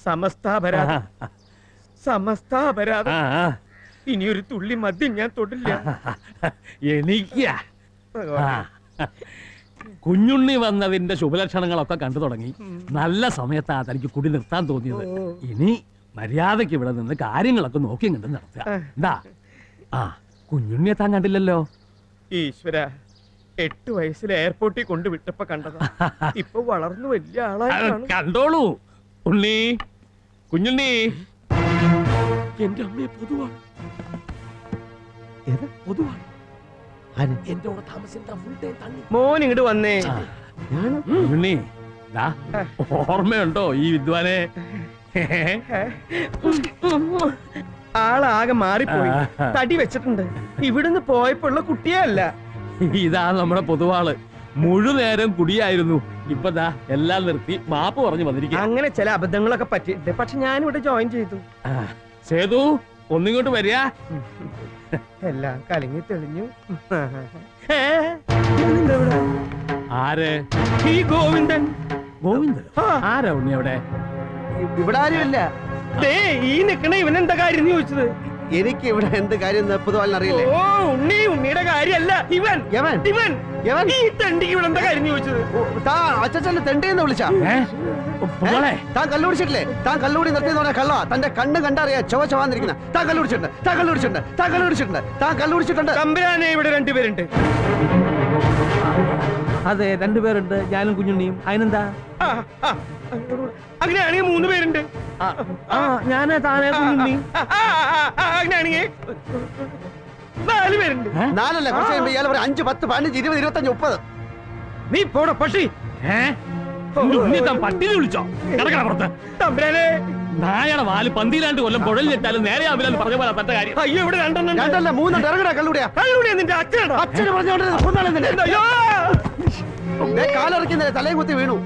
സമസ്താപരാധം സമസ്താപരാധം. ഇനിയൊരു തുള്ളി മദ്യം ഞാൻ തൊടില്ല. എനിക്ക് കുഞ്ഞുണ്ണി വന്നതിന്റെ ശുഭലക്ഷണങ്ങളൊക്കെ കണ്ടു തുടങ്ങി. നല്ല സമയത്താ തനിക്ക് കുടി നിർത്താൻ തോന്നിയത്. ഇനി മര്യാദക്ക് ഇവിടെ നിന്ന് കാര്യങ്ങളൊക്കെ നോക്കി കണ്ട് നടത്തുക. എന്താ കുഞ്ഞുണ്ണിയെ താൻ കണ്ടില്ലല്ലോ. ഈശ്വര, 8 വയസ്സിൽ എയർപോർട്ടിൽ കൊണ്ടുവിട്ടപ്പോ കണ്ടതാ. ഇപ്പൊ വളർന്നു വലിയ ആളായി. കണ്ടോളൂ ഉണ്ണി, കുഞ്ഞുണ്ണി. എന്റെ അമ്മയെ പൊതുവാണ്. എന്റെ കൂടെ താമസിക്കാൻ മോൻ ഇങ്ങോട്ട് വന്നേ. കുഞ്ഞുണ്ണി, ഓർമ്മയുണ്ടോ ഈ വിദ്വാനെ? ആളാകെ മാറിപ്പോയി, തടി വെച്ചിട്ടുണ്ട്. ഇവിടുന്ന് പോയപ്പോഴുള്ള കുട്ടിയേ അല്ല. ഇതാ നമ്മുടെ പൊതുവാള്. മുഴുനേരം കുടിയായിരുന്നു. ഇപ്പതാ എല്ലാം നിർത്തി മാപ്പ് പറഞ്ഞു വന്നിരിക്കുക. അങ്ങനെ ചില അബദ്ധങ്ങളൊക്കെ പറ്റിയിട്ടുണ്ട്. പക്ഷെ ഞാനിവിടെ ജോയിൻ ചെയ്തു. സേതു, ഒന്നിങ്ങോട്ട് വരിക. എല്ലാം കലങ്ങി തെളിഞ്ഞു. ആര്? ഈ ഗോവിന്ദൻ. ഗോവിന്ദൻ ആരാ ഉണ്ണി അവിടെ? ഇവിടെ ആരുമില്ല. ഈ നിക്കണ ഇവനെന്താ കാര്യം ചോദിച്ചത്? എനിക്ക് ഇവിടെ എന്ത് കാര്യം അറിയില്ലേ? ഓ, ഉണ്ണിയുടെ കാര്യല്ല ഇവൻ. ഈ തെണ്ടിക്ക് ഇവിടെ എന്താ കാര്യം ചോദിച്ചത്? അച്ഛനെ തെണ്ടിന്ന് വിളിച്ചാ? താൻ കല്ലുപിടിച്ചിട്ടില്ലേ? താൻ കല്ലുകൂടി നിർത്തിയെന്ന് പറഞ്ഞ കള്ള. തന്റെ കണ്ണ് കണ്ടറിയാ ചുവന്നിരിക്കുന്ന. താൻ കല്ലുപിടിച്ചിട്ടുണ്ട്. തമ്പുരാനെ, ഇവിടെ 2 പേരുണ്ട്. അതെ, 2 പേരുണ്ട്, ഞാനും കുഞ്ഞുണ്ണിയും. അതിനെന്താ? അങ്ങനെയാണെങ്കിൽ 3 പേരുണ്ട്. ഞാനേ, താനേ, കുഞ്ഞുണ്ണി. അങ്ങനെയാണെങ്കിൽ 4 പേരുണ്ട്. 4 അല്ല, കുറച്ച് 5, 10, 15, 20, 25, 30. നീ പോട പട്ടി. പട്ടിനെ വിളിച്ചോ? കിടക്കണപ്പുറത്ത്. തമ്പുരാനെ, നായയുടെ വാല് പന്തിയിലാണ്ട് കൊല്ലം പുഴലിട്ടാലും നേരെ ആവില്ലെന്ന് പറഞ്ഞ പോലെ തന്റെ കാര്യം. അയ്യോ, ഇവിടെ 2 2 3 ഇറങ്ങടാ. കല്ലുകൂടിയാ നിന്റെ അച്ഛനാണോ? അച്ഛന് പറഞ്ഞോണ്ട് കാലിറക്കുന്നില്ല, തലയും കുത്തി വീണു.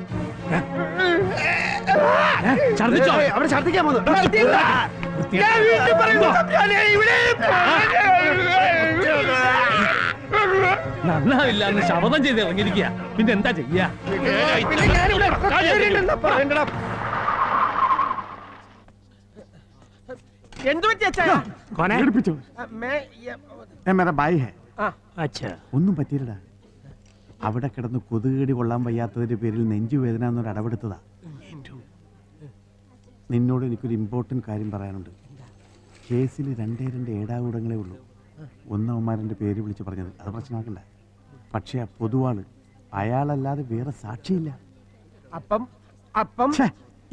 ഛർദിച്ചോ? അവിടെ ഛർദിക്കാൻ പോന്നു. നന്നാവില്ല എന്ന് ശപഥം ചെയ്ത് ഇറങ്ങിയിരിക്കുക. പിന്നെ എന്താ ചെയ്യാ? ഒന്നും പറ്റിയില്ലടാ. അവിടെ കിടന്ന് കൊതുകേടി കൊള്ളാൻ വയ്യാത്തതിന്റെ പേരിൽ നെഞ്ചുവേദന എന്നൊരു അടവെടുത്തതാ. നിന്നോട് എനിക്കൊരു ഇമ്പോർട്ടന്റ് കാര്യം പറയാനുണ്ട്. കേസിൽ 2 ഏടാകൂടങ്ങളേ ഉള്ളൂ. ഒന്നവന്മാരൻ്റെ പേര് വിളിച്ച് പറഞ്ഞത് അത് പ്രശ്നമാക്കണ്ട. പക്ഷെ ആ പൊതുവാള്, അയാളല്ലാതെ വേറെ സാക്ഷിയില്ല. അപ്പം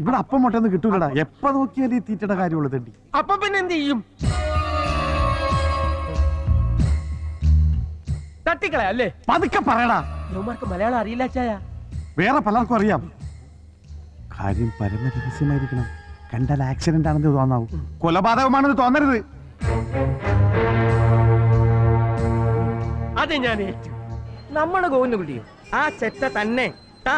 ഇവിടെ അപ്പം മുട്ടൊന്നും കിട്ടൂലടാ. എപ്പ നോക്കിയാലും ഈ തീറ്റയുടെ കാര്യമുള്ളൂ തണ്ടി. അപ്പം പിന്നെ എന്ത് ചെയ്യും? തട്ടിക്കളയല്ലേ? പതുക്കെ പറയടാ. യുവമാർക്ക് മലയാളം അറിയില്ല ചായ. വേറെ പലർക്കും അറിയാം. കാര്യം പരമരഹസ്യമായിരിക്കണം. കണ്ടാൽ ആക്സിഡന്റ് ആണെന്ന് തോന്നാവൂ. കൊലപാതകമാണെന്ന് തോന്നരുത്. അതെ, ഞാൻ ഏറ്റു. നമ്മുടെ ഗോവിന്ദൻകുട്ടിയും ആ ചെറ്റ തന്നെ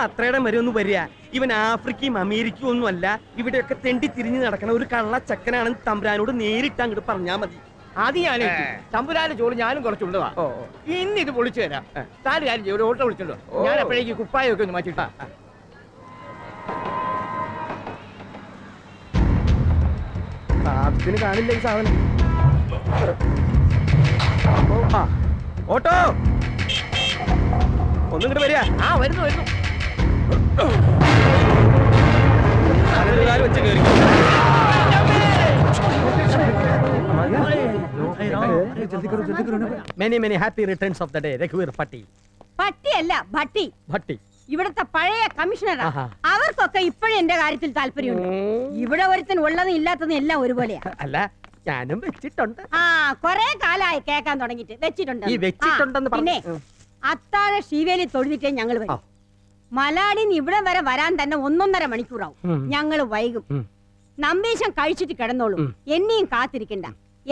അത്രയുടെ വരെയൊന്നും വരിക. ഇവൻ ആഫ്രിക്കയും അമേരിക്കയും ഒന്നും അല്ല. ഇവിടെയൊക്കെ തെണ്ടി തിരിഞ്ഞു നടക്കണ ഒരു കള്ള ചക്കനാണെന്ന് തമ്പുരാനോട് നേരിട്ട് അങ്ങോട്ട് പറഞ്ഞാ മതി. അത് ഞാൻ തമ്പുരാന്റെ ചോറ് ഞാനും കുറച്ചുള്ളതാ. ഇന്ന് ഇത് പൊളിച്ചു തരാം. താല് കാര്യം ചെയ്യും, ഓട്ടോ വിളിച്ചോളൂ. ഞാൻ അപ്പോഴേക്ക് കുപ്പായൊക്കെ ഒന്ന് മാറ്റിട്ടാ. സാധനത്തിന് കാണില്ല ഈ സാധനം. ഓട്ടോ ഒന്നും ഇങ്ങോട്ട് വരിക. വരുന്നു. വെച്ച് കയറി. Many happy returns of the day, Raghuvir Patti. പട്ടിയല്ല, Bhatti. ഇവിടുത്തെ പഴയ കമ്മീഷണറാ. അവർക്കൊക്കെ ഇപ്പോഴും എന്റെ കാര്യത്തിൽ താല്പര്യമുണ്ട്. ഇവിടെ ഒരുത്തൻ ഉള്ളതും ഇല്ലാത്തതും എല്ലാം ഒരുപോലെയാ. അല്ല, ഞാനും വെച്ചിട്ടുണ്ട്. കൊറേ കാലമായി കേൾക്കാൻ തുടങ്ങിട്ട്. വെച്ചിട്ടുണ്ട്. ഈ വെച്ചിട്ടുണ്ടെന്ന് പിന്നെ അത്താഴ ശീവേലി തൊഴുതിട്ടേ ഞങ്ങൾ വരും. മലാടിന്ന് ഇവിടെ വരെ വരാൻ തന്നെ 1.5 മണിക്കൂറാവും. ഞങ്ങൾ വൈകും. നമ്പീശം കഴിച്ചിട്ട് കിടന്നോളും. എന്നെയും കാത്തിരിക്കണ്ട.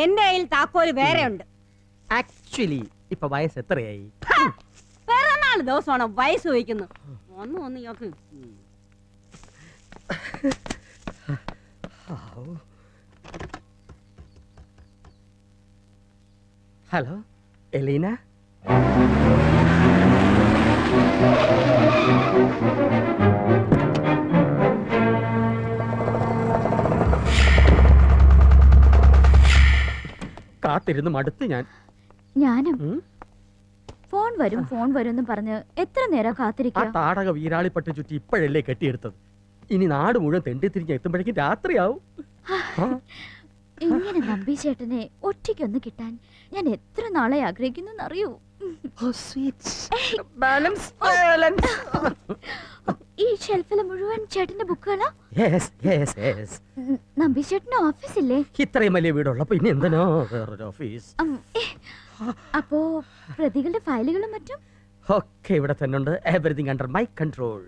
എന്റെ കയ്യിൽ താക്കോല് വേറെ ഉണ്ട്. ആക്ച്വലി ഇപ്പൊ വയസ്സ് എത്രയായി? പിറന്നാൾ ദിവസമാണ് വയസ്സ് ചോദിക്കുന്നു. ഒന്ന് നോക്ക്. Hello Elina. കാത്തിരുന്ന് മടുത്ത് ഞാൻ. ഞാനും ഫോൺ വരും എന്ന് പറഞ്ഞ് എത്ര നേരം ആ കാത്തിരിക്കുക. താടക വീരാളിപ്പട്ട് ചുറ്റി ഇപ്പോഴല്ലേ കെട്ടിയെടുത്തത്. ഇനി നാട് മുഴുവൻ തെണ്ടി തിരിഞ്ഞ് എത്തുമ്പോഴേക്കും രാത്രിയാവും. ഇങ്ങനെ നമ്പീശേട്ടനെ ഒറ്റയ്ക്കൊന്ന് കിട്ടാൻ ഞാൻ എത്ര നാളെ ആഗ്രഹിക്കുന്നു അറിയൂ. ഈ ഷെൽഫില് മുഴുവൻ ചേട്ടന്റെ ബുക്കുകളാ. നമ്പീശേട്ടന്റെ ഓഫീസില്ലേ? ഇത്രയും വലിയ വീടുള്ളപ്പോ ഇനി എന്തിനോ വേറൊരു ഓഫീസ്? അപ്പോ പ്രതികളുടെ ഫയലുകളും മറ്റും ഒക്കെ ഇവിടെ തന്നെ ഉണ്ട്. Everything under my control.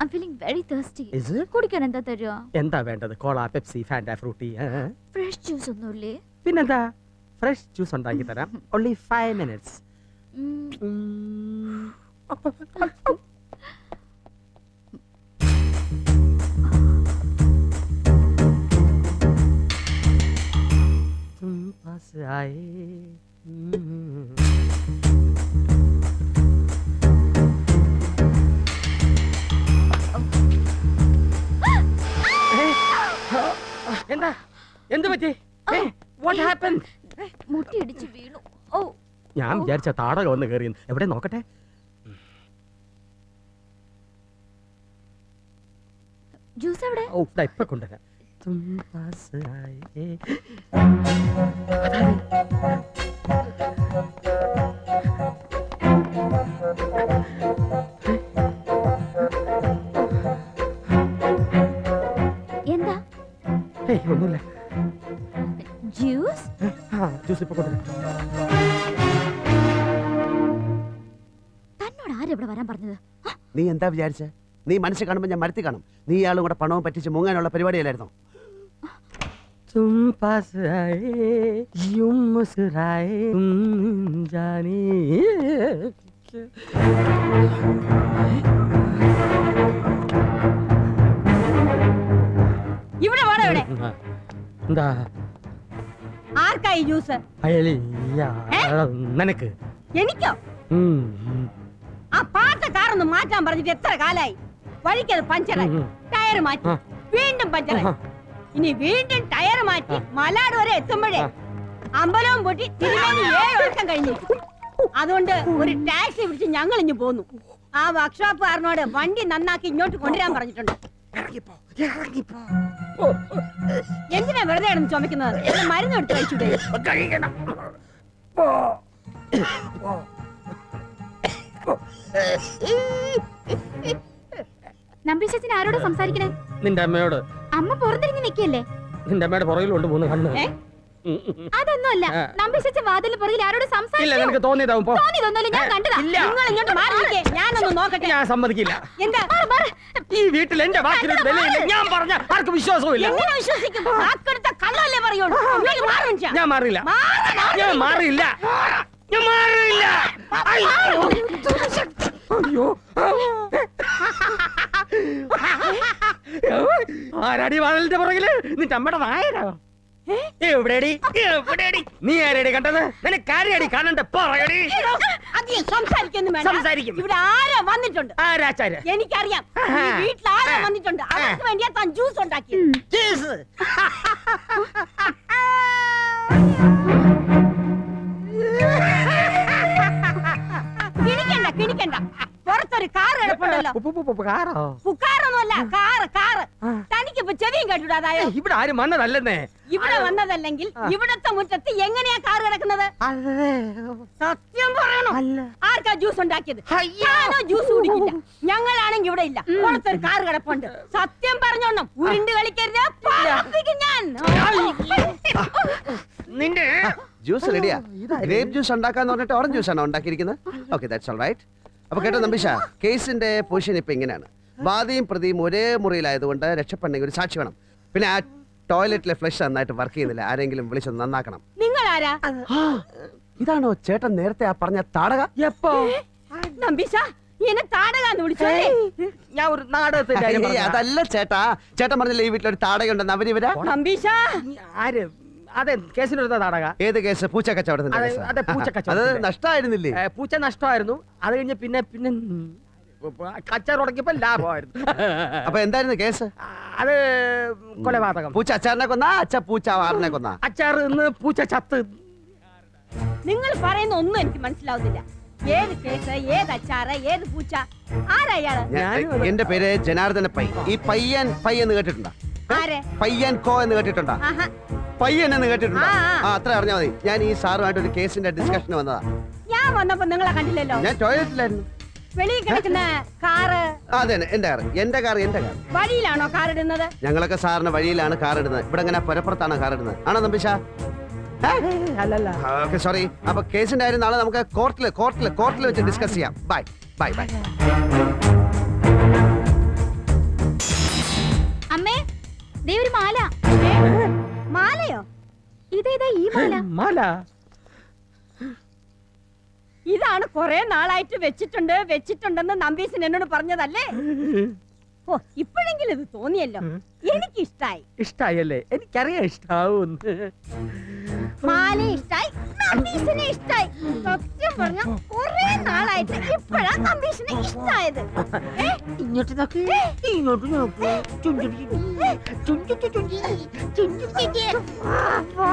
I'm feeling very thirsty. Is it? കുടിക്കാൻ എന്താ തരുക? എന്താ വേണ്ടത്? Cola, Pepsi, Fanta, Frooti? Fresh juice ഒന്നുമില്ലേ? പിന്നെന്താ, ഫ്രഷ് ജ്യൂസ് ഉണ്ടാക്കി തരാം. only 5 minutes. तुम पास आए. എന്താ, എന്ത് പറ്റി? What happened? മുട്ടി ഇടിച്ച് വീണു. ഓ, ഞാൻ വിചാരിച്ച താടക വന്ന് കയറി. എവിടെ നോക്കട്ടെ. ജ്യൂസ് എവിടെ? ഓ, ഇപ്പൊ കൊണ്ടുവരാം. तुम पास आए. എന്താ? ഒന്നുമില്ല. ജ്യൂസ്? ജ്യൂസ് ഇപ്പൊ കൊണ്ടുവരാം. തന്നോട് ആരെവിടെ വരാൻ പറഞ്ഞത്? നീ എന്താ വിചാരിച്ച? നീ മനസ്സിൽ കാണുമ്പോൾ ഞാൻ മരത്തി കാണും. നീ ഇയാളും കൂടെ പണവും പറ്റിച്ച് മുങ്ങാനുള്ള പരിപാടിയല്ലായിരുന്നു. तुम पास आए, यूं मुस्कुराए, तुम जाने. ഇവിടെ വേണം ഇവിടെ. എന്താ ആർക്കായി ജ്യൂസ്? നിനക്ക്? എനിക്കോ? ആ പാട്ട കാറൊന്ന് മാറ്റാൻ പറഞ്ഞിട്ട് എത്ര കാലായി? വഴിക്കത് പഞ്ചറായി, ടയർ മാറ്റി, വീണ്ടും പഞ്ചറായി, ഇനി വീണ്ടും ടയർ മാറ്റി മലാട് വരെ എത്തുമ്പോഴേ അമ്പലവും പൊട്ടി തിരുമേനി 7 വർഷം കഴിഞ്ഞിരിക്കും. അതുകൊണ്ട് ഒരു ടാക്സി പിടിച്ച് ഞങ്ങൾ ഇഞ്ഞു പോന്നു. ആ വർക്ക്ഷോപ്പുകാരനോട് വണ്ടി നന്നാക്കി ഇങ്ങോട്ട് കൊണ്ടുവരാൻ പറഞ്ഞിട്ടുണ്ട്. എന്തിനാ വെറുതെ കിടന്ന് ചുമക്കുന്നത്? മരുന്ന് എടുത്ത് കഴിച്ചൂടെ? നമ്പീശത്തിന് ആരോട് സംസാരിക്കണേ? നിന്റെ അമ്മയോട്. അമ്മ പുറത്തിരിഞ്ഞ് നിൽക്കല്ലേ? നിന്റെ അമ്മയുടെ പുറകിലുണ്ട് 3 കണ്ണ്. അതൊന്നുമല്ല, നമ്പീശൻ വാതിലിന് പുറകിൽ ആരോട് ഇല്ല, സംസാരിച്ചു? നിനക്ക് തോന്നിയതാവും. പോ. തോന്നിയതൊന്നുമല്ല, ഞാൻ കണ്ടതാ. ഇല്ല. നിങ്ങൾ ഇങ്ങോട്ട് മാറി നിൽക്കേ, ഞാനൊന്ന് നോക്കട്ടെ. ഞാൻ സമ്മതിക്കില്ല. എന്താ? ഈ വീട്ടിൽ എന്റെ വാക്കിനൊരു വിലയില്ല. ഞാൻ പറഞ്ഞ ആർക്കും വിശ്വാസവും എങ്ങനെ വിശ്വസിക്കും? വാക്കെടുത്ത കള്ളല്ലേ പറയുള്ളൂ. ഇങ്ങോട്ട് മാറ് മനുഷ്യ. ഞാൻ മാറില്ല. ഞാൻ മാറില്ല. ഞാൻ മാറില്ല. അയ്യോ, ആരാടി വാതിലിന്റെ പുറകില്? നിന്റെ അമ്മയുടെ നായരോ? എവിടെടി? നീ ആരടി കണ്ടത്? നിനക്ക് ആരെയാടി കാണണ്ട? പറയടി. അധികം സംസാരിക്കൊന്നും വേണ്ട. സംസാരിക്കും. ഇവിടെ ആരാ വന്നിട്ടുണ്ട്? ആരാച്ചാര്? എനിക്കറിയാം. ഈ വീട്ടിൽ ആരാ വന്നിട്ടുണ്ട്? അവർക്ക് വേണ്ടിയാ താൻ ജ്യൂസ് ഉണ്ടാക്കി. കിണിക്കണ്ട. പുറത്തൊരു കാർ കിടപ്പുണ്ടല്ലോ. പുക്കാറൊന്നുമല്ല, കാറ്. തനിക്കിപ്പോ ചെവിയും കേട്ടുടാതായോ? ഇവിടെ ആരും വന്നതല്ലെന്നേ. ഇവിടെ വന്നതല്ലെങ്കിൽ ഇവിടത്തെ മുറ്റത്ത് എങ്ങനെയാ കാർ കിടക്കുന്നത്? സത്യം പറയണോ? ആർക്കാ ജ്യൂസ് ഉണ്ടാക്കിയത്? ഞാനോ ജ്യൂസ് കുടിക്കില്ല. ഞങ്ങളാണെങ്കിൽ ഇവിടെ ഇല്ല. പുറത്തൊരു കാർ കിടപ്പുണ്ട്. സത്യം പറഞ്ഞോണം, ഉരുണ്ട് കളിക്കരുത്. പറപ്പിക്കും ഞാൻ. നിന്റെ ജ്യൂസ് റെഡിയാ. ഗ്രേപ്പ് ജ്യൂസ് ഉണ്ടാക്കാന്ന് പറഞ്ഞിട്ട് ഓറഞ്ച് ജ്യൂസ് ആണോ ഉണ്ടാക്കിയിരിക്കുന്നത്? Okay, that's all right. അപ്പൊ കേട്ടോ നമ്പീശ, കേസിന്റെ പൊസിഷൻ ഇപ്പൊ ഇങ്ങനെയാണ്. വാദിയും പ്രതിയും ഒരേ മുറിയിലായതുകൊണ്ട് രക്ഷപ്പെടണമെങ്കിൽ ഒരു സാക്ഷി വേണം. പിന്നെ ആ ടോയ്ലറ്റിലെ ഫ്ലഷ് നന്നായിട്ട് വർക്ക് ചെയ്യുന്നില്ല. ആരെങ്കിലും വിളിച്ചൊന്ന് നന്നാക്കണം. നിങ്ങൾ ആരാ? ഇതാണോ ചേട്ടൻ നേരത്തെ ആ പറഞ്ഞ താടക? എപ്പോ? നമ്പീശ, എന്നെ താടകാന്ന് വിളിച്ചേ. ഞാൻ ഒരു നാടകത്തിന്റെ കാര്യം പറഞ്ഞതാ. അതല്ല ചേട്ടാ, ചേട്ടൻ പറഞ്ഞില്ലേ ഈ വീട്ടിലൊരു താടകയുണ്ടെന്ന്. അവരിവരാ? നമ്പീശ, ആര്? അതെ, കേസിനെടുത്ത നാടക. ഏത് കേസ്? പൂച്ച കച്ചവടത്തിന്റെ കേസ്. അതെ, പൂച്ച അത് കച്ചവടം. നഷ്ടമായിരുന്നില്ലേ? പൂച്ച നഷ്ടമായിരുന്നു. അത് കഴിഞ്ഞ് പിന്നെ കച്ചവടക്കിയപ്പോ ലാഭമായിരുന്നു. അപ്പൊ എന്തായിരുന്നു കേസ്? അത് കൊലപാതകം. പൂച്ച അച്ചാറിനെ കൊന്നാ പൂച്ച ആറിനെ കൊന്നാ? അച്ചാർ ഇന്ന് പൂച്ച ചത്ത്. നിങ്ങൾ പറയുന്ന ഒന്നും എനിക്ക് മനസ്സിലാവുന്നില്ല. ഏത് കേസ്, ഏത് അച്ചാറ്, ഏത് പൂച്ച, ആരാ ഇയാള്? എന്റെ പേര് ജനാർദ്ദന പൈ. ഈ പയ്യൻ പൈ എന്ന് കേട്ടിട്ടുണ്ടോ? ആരെ? പയ്യൻ കോ എന്ന് കേട്ടിട്ടുണ്ടോ? ആഹാ. പയ്യൻ എന്ന് കേട്ടിട്ടുണ്ടോ? ആ. അത്ര അറിഞ്ഞാൽ മതി. ഞാൻ ഈ സാറുമായിട്ട് ഒരു കേസിന്റെ ഡിസ്കഷന് വന്നതാ. ഞാൻ വന്നപ്പോ നിങ്ങളെ കണ്ടില്ലല്ലോ. ഞാൻ ടോയ്ലറ്റിലായിരുന്നു. വെളിയിൽ കിടക്കുന്ന കാറ് അതെ, എന്റെ കാർ. വഴിയിലാണോ കാർ ഇടുന്നത്? ഞങ്ങളൊക്കെ സാറിന് വഴിയിലാണ് കാർ ഇടുന്നത്. ഇവിടെ ഇങ്ങനെ പുരപ്പുറത്താണ് കാർ ഇടുന്നത്. ആണോ നമ്പീശ? അല്ലല്ല. Okay, sorry. അപ്പൊ കേസിന്റെ കാര്യം നാളെ നമുക്ക് കോർട്ടിൽ വെച്ച് ഡിസ്കസ് ചെയ്യാം. ബൈ. അമ്മേ ദേ ഒരു മാല. മാലയോ? ഇതേതാ ഈ മാല? മാല ഇതാണ് കുറെ നാളായിട്ട് വെച്ചിട്ടുണ്ടെന്ന് നമ്പീശൻ എന്നോട് പറഞ്ഞതല്ലേ? ഓ, ഇപ്പോഴെങ്കിലും ഇത് തോന്നിയല്ലോ. എനിക്ക് ഇഷ്ടായല്ലേ? എനിക്കറിയാം ഇഷ്ടാവും. മാല ഇഷ്ടായി, നമ്പീശനെ ഇഷ്ടായി. സത്യം പറഞ്ഞ കുറെ നാളായിട്ട് ഇപ്പോഴാ നമ്പീശനെ ഇഷ്ടായത്. ഇങ്ങോട്ട് നോക്ക്, ഇങ്ങോട്ട് നോക്ക്. വാ,